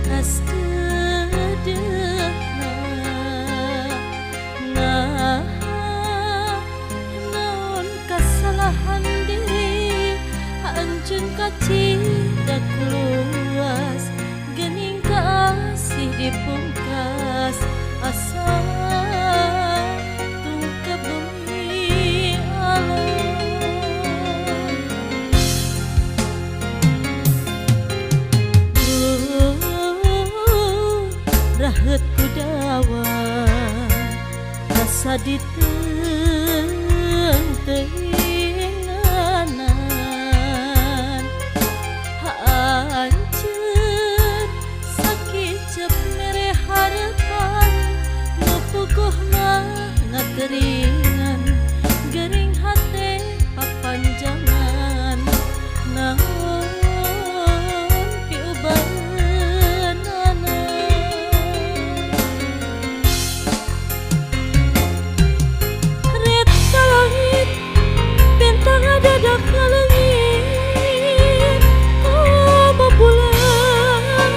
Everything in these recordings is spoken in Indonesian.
kas dedehna naon kasalahan diri anjeun kacidak luas geuning kasih dipungkas asa tungkep bumi alam. Rahet kudawan rasa diteng-tenganan hancur sakit cep mere harapan nu puguh mah ngakeringan gering hate papanjangan naon piubaheunana. Ret ka langit bintang adadak ngaleungit komo bulan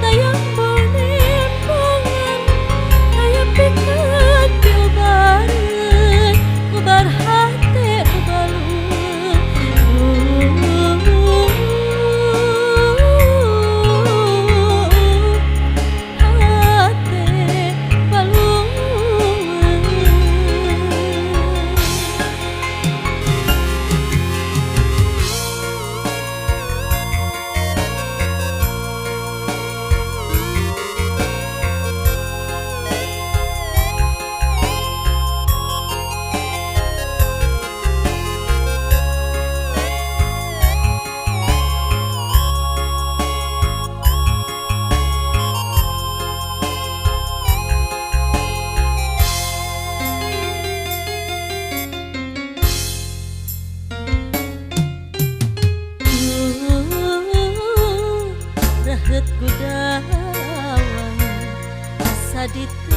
tayang ponempongan aya pikeun piubareun ubar hate rahet kudawan asa diteng